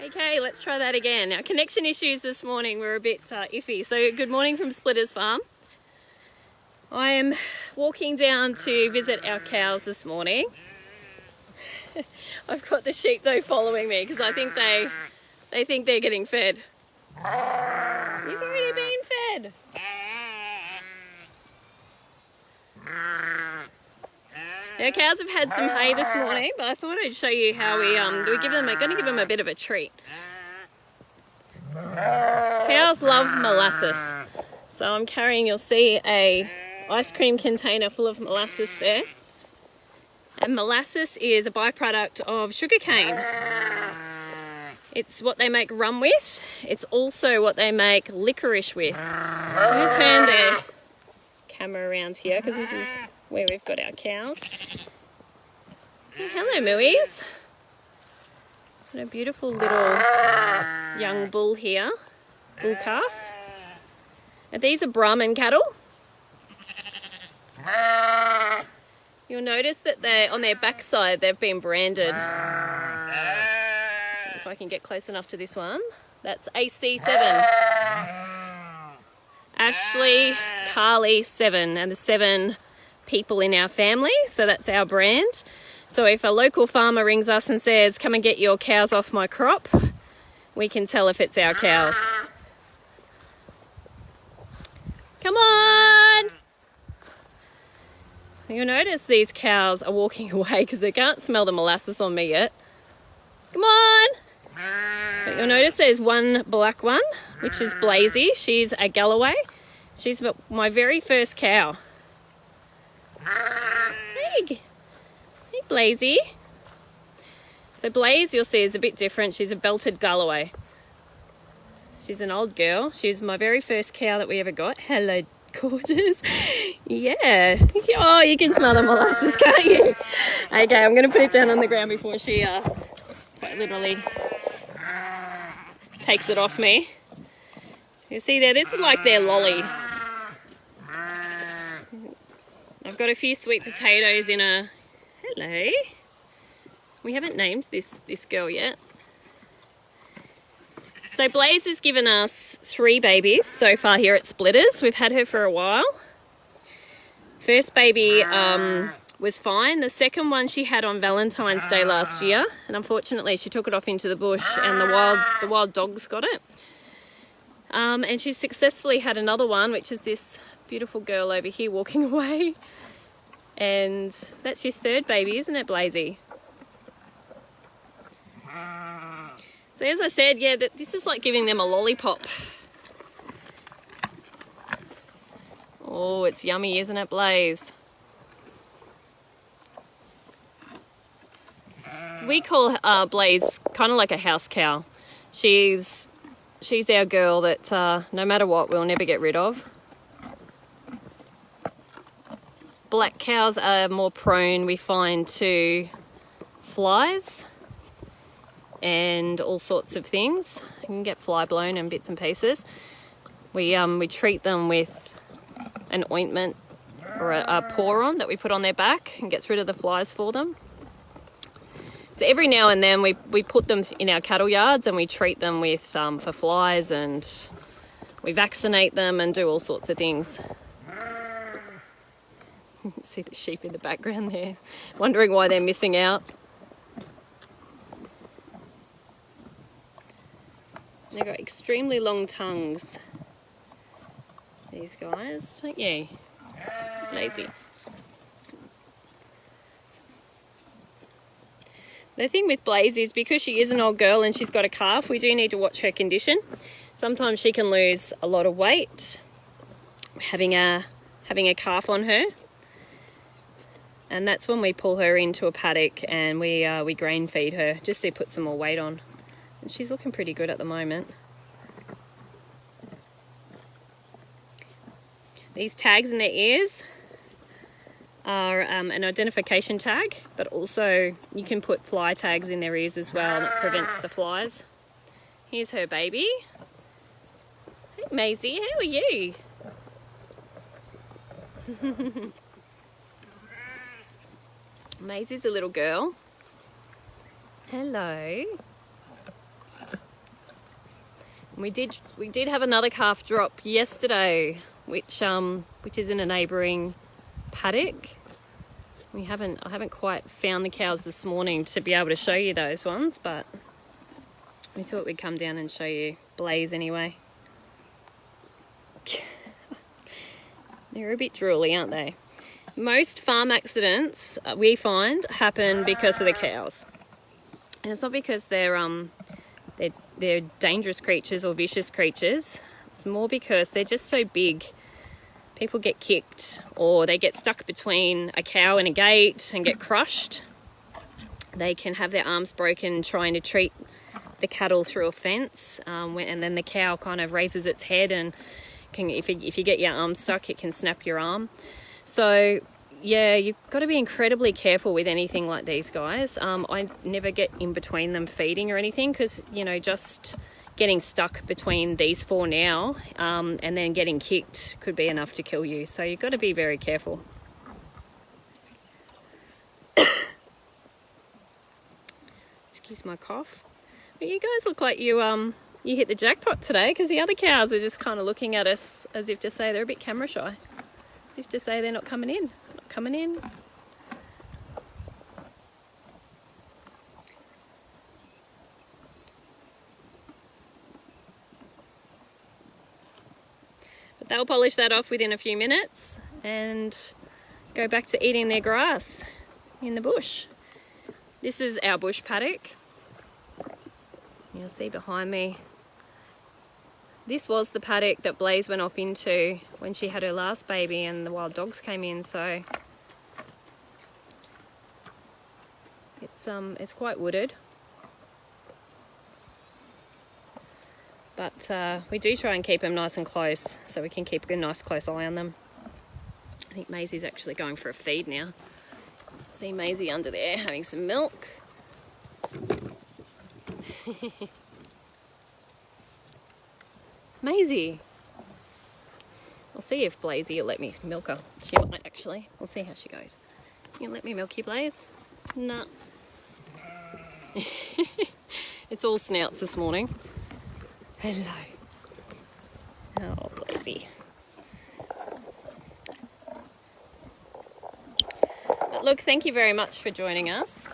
Okay, let's try that again. Our connection issues this morning were a bit iffy. So good morning from Splitters Farm. I am walking down to visit our cows this morning. I've got the sheep though following me because I think they think they're getting fed. You've already been fed. Our cows have had some hay this morning, but I thought I'd show you how we're going to give them a bit of a treat. Cows love molasses, so I'm carrying, you'll see, a ice cream container full of molasses there. And molasses is a byproduct of sugarcane. It's what they make rum with. It's also what they make licorice with. So I'm going to turn the camera around here because this is where we've got our cows. So hello, Mooies. Got a beautiful little young bull here, bull calf. And these are Brahman cattle. You'll notice that on their backside they've been branded. If I can get close enough to this one, that's AC7. Ashley, Carly, 7, and the 7 people in our family, so that's our brand. So if a local farmer rings us and says, come and get your cows off my crop, we can tell if it's our cows. Come on! You'll notice these cows are walking away because they can't smell the molasses on me yet. Come on! But you'll notice there's one black one, which is Blazy. She's a Galloway. She's my very first cow. Hey Blazy. So Blaze, you'll see, is a bit different. She's a belted Galloway. She's an old girl. She's my very first cow that we ever got. Hello, gorgeous. Yeah. Oh, you can smell the molasses, can't you? Okay, I'm going to put it down on the ground before she quite literally takes it off me. You see there, this is like their lolly. I've got a few sweet potatoes in a... Hello. We haven't named this girl yet. So Blaze has given us 3 babies so far here at Splitters. We've had her for a while. First baby was fine. The second one she had on Valentine's Day last year, and unfortunately she took it off into the bush and the wild dogs got it. And she's successfully had another one, which is this beautiful girl over here walking away. And that's your 3rd baby, isn't it, Blazy? So as I said, yeah, this is like giving them a lollipop. Oh, it's yummy, isn't it, Blaze? So we call Blaze kind of like a house cow. She's our girl that no matter what, we'll never get rid of. Black cows are more prone, we find, to flies and all sorts of things. You can get fly blown and bits and pieces. We treat them with an ointment or a pour-on that we put on their back and gets rid of the flies for them. So every now and then we put them in our cattle yards and we treat them with for flies, and we vaccinate them and do all sorts of things. See the sheep in the background there, wondering why they're missing out. They've got extremely long tongues, these guys, don't you? Lazy. The thing with Blaze is because she is an old girl and she's got a calf, we do need to watch her condition. Sometimes she can lose a lot of weight having a calf on her. And that's when we pull her into a paddock and we grain feed her just to put some more weight on. And she's looking pretty good at the moment. These tags in their ears are an identification tag, but also you can put fly tags in their ears as well. That prevents the flies. Here's her baby. Hey Maisie, how are you? Maisie's a little girl. Hello. We did have another calf drop yesterday, which is in a neighbouring paddock. I haven't quite found the cows this morning to be able to show you those ones, but we thought we'd come down and show you Blaze anyway. They're a bit drooly, aren't they? Most farm accidents we find happen because of the cows. And it's not because they're dangerous creatures or vicious creatures. It's more because they're just so big. People get kicked, or they get stuck between a cow and a gate and get crushed. They can have their arms broken trying to treat the cattle through a fence, and then the cow kind of raises its head and if you get your arm stuck, it can snap your arm. So yeah, you've got to be incredibly careful with anything like these guys. I never get in between them feeding or anything, because just getting stuck between these four now and then getting kicked could be enough to kill you. So you've got to be very careful. Excuse my cough. But you guys look like you hit the jackpot today, because the other cows are just kind of looking at us as if to say they're a bit camera shy. As if to say they're not coming in. Not coming in. But they'll polish that off within a few minutes and go back to eating their grass in the bush. This is our bush paddock. You'll see behind me. This was the paddock that Blaze went off into when she had her last baby and the wild dogs came in, so it's quite wooded. But we do try and keep them nice and close so we can keep a nice close eye on them. I think Maisie's actually going for a feed now. See Maisie under there having some milk. Maisie. I'll see if Blazy will let me milk her. She might actually. We'll see how she goes. You let me milk you, Blaze? Nah. It's all snouts this morning. Hello. Oh, Blazy. But look, thank you very much for joining us.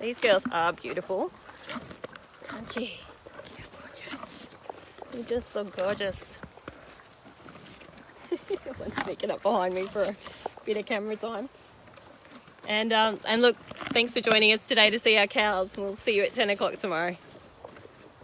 These girls are beautiful. Aren't you? You're gorgeous. You just so gorgeous. One's sneaking up behind me for a bit of camera time. And look, thanks for joining us today to see our cows. We'll see you at 10 o'clock tomorrow.